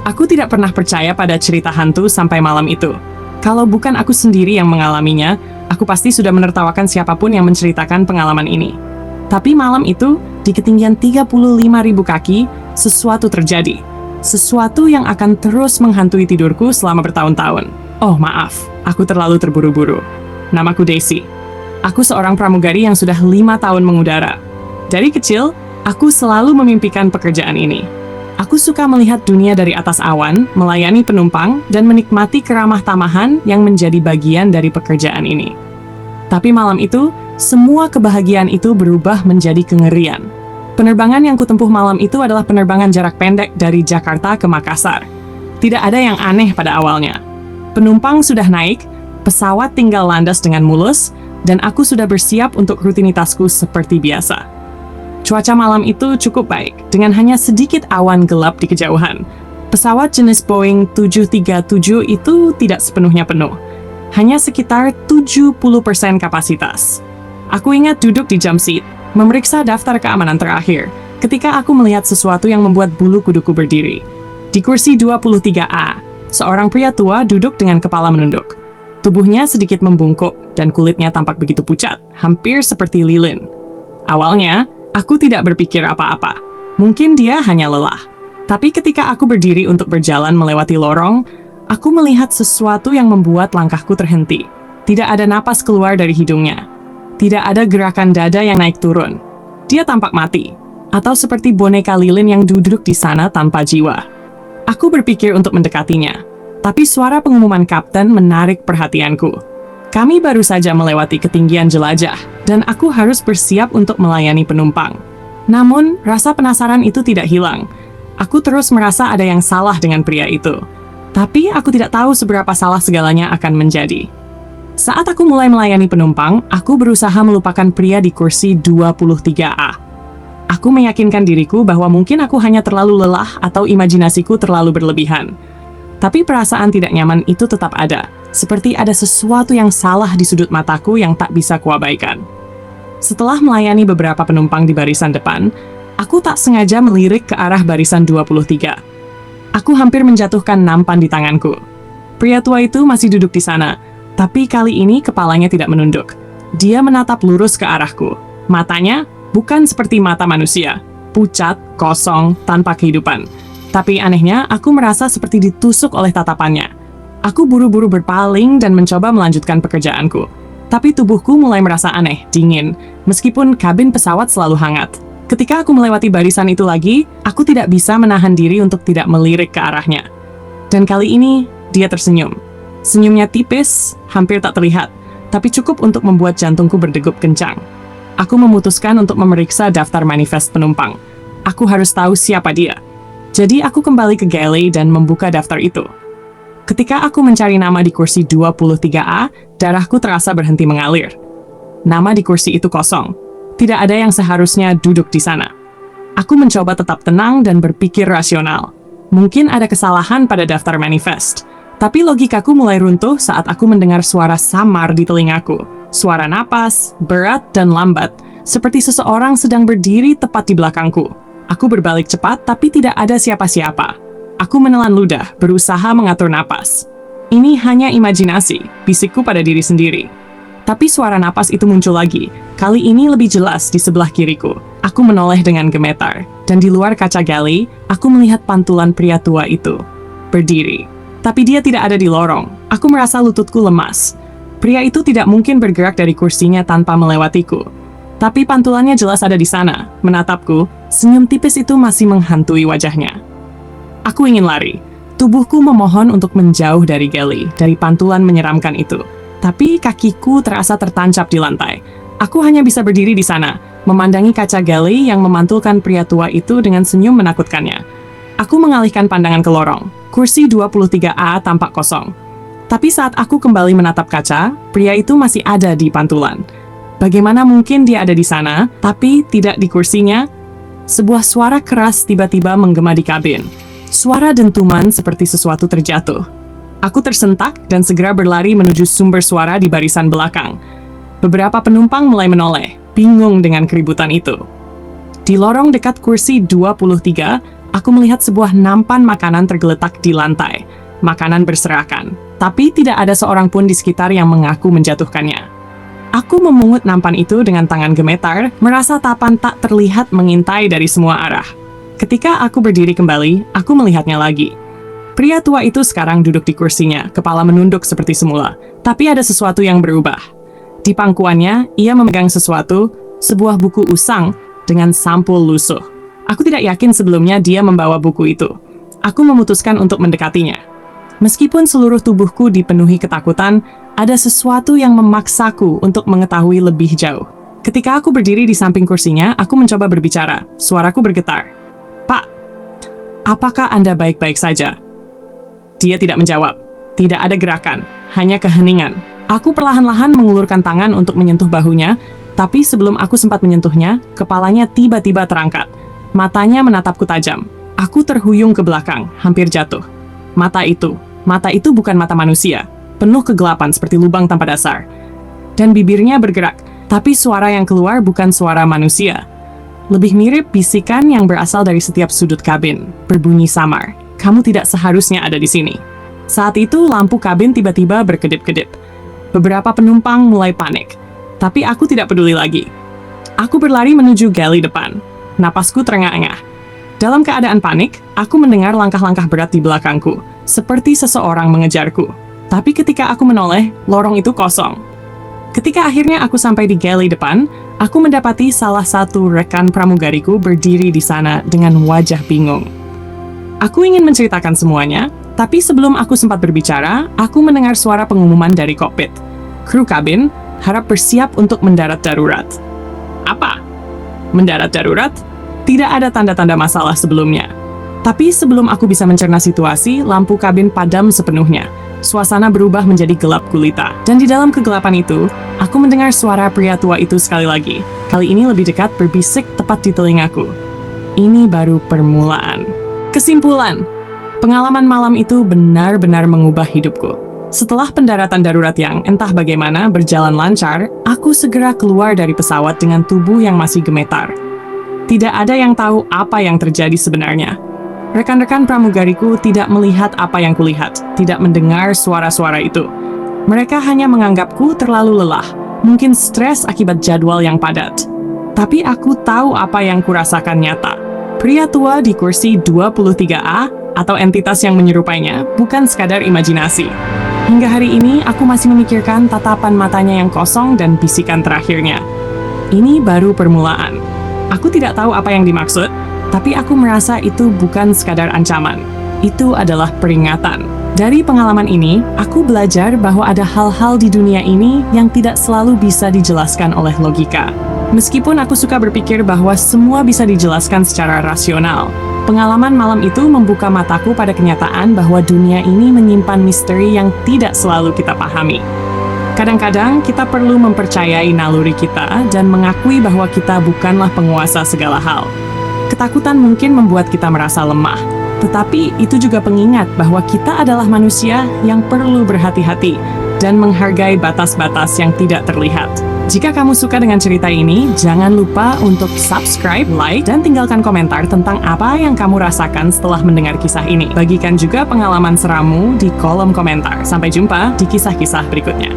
Aku tidak pernah percaya pada cerita hantu sampai malam itu. Kalau bukan aku sendiri yang mengalaminya, aku pasti sudah menertawakan siapapun yang menceritakan pengalaman ini. Tapi malam itu, di ketinggian 35.000 kaki, sesuatu terjadi. Sesuatu yang akan terus menghantui tidurku selama bertahun-tahun. Oh maaf, aku terlalu terburu-buru. Namaku Daisy. Aku seorang pramugari yang sudah 5 tahun mengudara. Dari kecil, aku selalu memimpikan pekerjaan ini. Aku suka melihat dunia dari atas awan, melayani penumpang, dan menikmati keramah tamahan yang menjadi bagian dari pekerjaan ini. Tapi malam itu, semua kebahagiaan itu berubah menjadi kengerian. Penerbangan yang kutempuh malam itu adalah penerbangan jarak pendek dari Jakarta ke Makassar. Tidak ada yang aneh pada awalnya. Penumpang sudah naik, pesawat tinggal landas dengan mulus, dan aku sudah bersiap untuk rutinitasku seperti biasa. Cuaca malam itu cukup baik, dengan hanya sedikit awan gelap di kejauhan. Pesawat jenis Boeing 737 itu tidak sepenuhnya penuh. Hanya sekitar 70% kapasitas. Aku ingat duduk di jump seat, memeriksa daftar keamanan terakhir, ketika aku melihat sesuatu yang membuat bulu kuduku berdiri. Di kursi 23A, seorang pria tua duduk dengan kepala menunduk. Tubuhnya sedikit membungkuk, dan kulitnya tampak begitu pucat, hampir seperti lilin. Awalnya, aku tidak berpikir apa-apa. Mungkin dia hanya lelah. Tapi ketika aku berdiri untuk berjalan melewati lorong, aku melihat sesuatu yang membuat langkahku terhenti. Tidak ada napas keluar dari hidungnya. Tidak ada gerakan dada yang naik turun. Dia tampak mati. Atau seperti boneka lilin yang duduk di sana tanpa jiwa. Aku berpikir untuk mendekatinya. Tapi suara pengumuman kapten menarik perhatianku. Kami baru saja melewati ketinggian jelajah, dan aku harus bersiap untuk melayani penumpang. Namun, rasa penasaran itu tidak hilang. Aku terus merasa ada yang salah dengan pria itu. Tapi aku tidak tahu seberapa salah segalanya akan menjadi. Saat aku mulai melayani penumpang, aku berusaha melupakan pria di kursi 23A. Aku meyakinkan diriku bahwa mungkin aku hanya terlalu lelah atau imajinasiku terlalu berlebihan. Tapi perasaan tidak nyaman itu tetap ada. Seperti ada sesuatu yang salah di sudut mataku yang tak bisa kuabaikan. Setelah melayani beberapa penumpang di barisan depan, aku tak sengaja melirik ke arah barisan 23. Aku hampir menjatuhkan nampan di tanganku. Pria tua itu masih duduk di sana, tapi kali ini kepalanya tidak menunduk. Dia menatap lurus ke arahku. Matanya bukan seperti mata manusia, pucat, kosong, tanpa kehidupan. Tapi anehnya, aku merasa seperti ditusuk oleh tatapannya. Aku buru-buru berpaling dan mencoba melanjutkan pekerjaanku. Tapi tubuhku mulai merasa aneh, dingin, meskipun kabin pesawat selalu hangat. Ketika aku melewati barisan itu lagi, aku tidak bisa menahan diri untuk tidak melirik ke arahnya. Dan kali ini, dia tersenyum. Senyumnya tipis, hampir tak terlihat, tapi cukup untuk membuat jantungku berdegup kencang. Aku memutuskan untuk memeriksa daftar manifest penumpang. Aku harus tahu siapa dia. Jadi aku kembali ke galley dan membuka daftar itu. Ketika aku mencari nama di kursi 23A, darahku terasa berhenti mengalir. Nama di kursi itu kosong. Tidak ada yang seharusnya duduk di sana. Aku mencoba tetap tenang dan berpikir rasional. Mungkin ada kesalahan pada daftar manifest. Tapi logikaku mulai runtuh saat aku mendengar suara samar di telingaku. Suara napas, berat dan lambat, seperti seseorang sedang berdiri tepat di belakangku. Aku berbalik cepat tapi tidak ada siapa-siapa. Aku menelan ludah, berusaha mengatur napas. Ini hanya imajinasi, bisikku pada diri sendiri. Tapi suara napas itu muncul lagi. Kali ini lebih jelas di sebelah kiriku. Aku menoleh dengan gemetar. Dan di luar kaca galley, aku melihat pantulan pria tua itu. Berdiri. Tapi dia tidak ada di lorong. Aku merasa lututku lemas. Pria itu tidak mungkin bergerak dari kursinya tanpa melewatiku. Tapi pantulannya jelas ada di sana. Menatapku, senyum tipis itu masih menghantui wajahnya. Aku ingin lari. Tubuhku memohon untuk menjauh dari galley, dari pantulan menyeramkan itu. Tapi kakiku terasa tertancap di lantai. Aku hanya bisa berdiri di sana, memandangi kaca galley yang memantulkan pria tua itu dengan senyum menakutkannya. Aku mengalihkan pandangan ke lorong. Kursi 23A tampak kosong. Tapi saat aku kembali menatap kaca, pria itu masih ada di pantulan. Bagaimana mungkin dia ada di sana, tapi tidak di kursinya? Sebuah suara keras tiba-tiba menggema di kabin. Suara dentuman seperti sesuatu terjatuh. Aku tersentak dan segera berlari menuju sumber suara di barisan belakang. Beberapa penumpang mulai menoleh, bingung dengan keributan itu. Di lorong dekat kursi 23, Aku melihat sebuah nampan makanan tergeletak di lantai. Makanan berserakan, tapi tidak ada seorang pun di sekitar yang mengaku menjatuhkannya. Aku memungut nampan itu dengan tangan gemetar, merasa tapan tak terlihat mengintai dari semua arah. Ketika aku berdiri kembali, aku melihatnya lagi. Pria tua itu sekarang duduk di kursinya, kepala menunduk seperti semula, tapi ada sesuatu yang berubah. Di pangkuannya, ia memegang sesuatu, sebuah buku usang dengan sampul lusuh. Aku tidak yakin sebelumnya dia membawa buku itu. Aku memutuskan untuk mendekatinya. Meskipun seluruh tubuhku dipenuhi ketakutan, ada sesuatu yang memaksaku untuk mengetahui lebih jauh. Ketika aku berdiri di samping kursinya, aku mencoba berbicara. Suaraku bergetar. "Pak, apakah Anda baik-baik saja?" Dia tidak menjawab. Tidak ada gerakan, hanya keheningan. Aku perlahan-lahan mengulurkan tangan untuk menyentuh bahunya, tapi sebelum aku sempat menyentuhnya, kepalanya tiba-tiba terangkat. Matanya menatapku tajam. Aku terhuyung ke belakang, hampir jatuh. Mata itu bukan mata manusia, penuh kegelapan seperti lubang tanpa dasar. Dan bibirnya bergerak, tapi suara yang keluar bukan suara manusia. Lebih mirip bisikan yang berasal dari setiap sudut kabin, berbunyi samar. "Kamu tidak seharusnya ada di sini." Saat itu lampu kabin tiba-tiba berkedip-kedip. Beberapa penumpang mulai panik, tapi aku tidak peduli lagi. Aku berlari menuju galley depan. Napasku terengah-engah. Dalam keadaan panik, aku mendengar langkah-langkah berat di belakangku, seperti seseorang mengejarku. Tapi ketika aku menoleh, lorong itu kosong. Ketika akhirnya aku sampai di galley depan, aku mendapati salah satu rekan pramugariku berdiri di sana dengan wajah bingung. Aku ingin menceritakan semuanya, tapi sebelum aku sempat berbicara, aku mendengar suara pengumuman dari kokpit. Kru kabin harap bersiap untuk mendarat darurat. Apa? Mendarat darurat? Tidak ada tanda-tanda masalah sebelumnya. Tapi sebelum aku bisa mencerna situasi, lampu kabin padam sepenuhnya. Suasana berubah menjadi gelap gulita. Dan di dalam kegelapan itu, aku mendengar suara pria tua itu sekali lagi. Kali ini lebih dekat, berbisik tepat di telingaku. Ini baru permulaan. Kesimpulan, pengalaman malam itu benar-benar mengubah hidupku. Setelah pendaratan darurat yang entah bagaimana berjalan lancar, aku segera keluar dari pesawat dengan tubuh yang masih gemetar. Tidak ada yang tahu apa yang terjadi sebenarnya. Rekan-rekan pramugariku tidak melihat apa yang kulihat, tidak mendengar suara-suara itu. Mereka hanya menganggapku terlalu lelah, mungkin stres akibat jadwal yang padat. Tapi aku tahu apa yang kurasakan nyata. Pria tua di kursi 23A atau entitas yang menyerupainya bukan sekadar imajinasi. Hingga hari ini, aku masih memikirkan tatapan matanya yang kosong dan bisikan terakhirnya. Ini baru permulaan. Aku tidak tahu apa yang dimaksud, tapi aku merasa itu bukan sekadar ancaman. Itu adalah peringatan. Dari pengalaman ini, aku belajar bahwa ada hal-hal di dunia ini yang tidak selalu bisa dijelaskan oleh logika. Meskipun aku suka berpikir bahwa semua bisa dijelaskan secara rasional, pengalaman malam itu membuka mataku pada kenyataan bahwa dunia ini menyimpan misteri yang tidak selalu kita pahami. Kadang-kadang kita perlu mempercayai naluri kita dan mengakui bahwa kita bukanlah penguasa segala hal. Ketakutan mungkin membuat kita merasa lemah, tetapi itu juga pengingat bahwa kita adalah manusia yang perlu berhati-hati dan menghargai batas-batas yang tidak terlihat. Jika kamu suka dengan cerita ini, jangan lupa untuk subscribe, like, dan tinggalkan komentar tentang apa yang kamu rasakan setelah mendengar kisah ini. Bagikan juga pengalaman serammu di kolom komentar. Sampai jumpa di kisah-kisah berikutnya.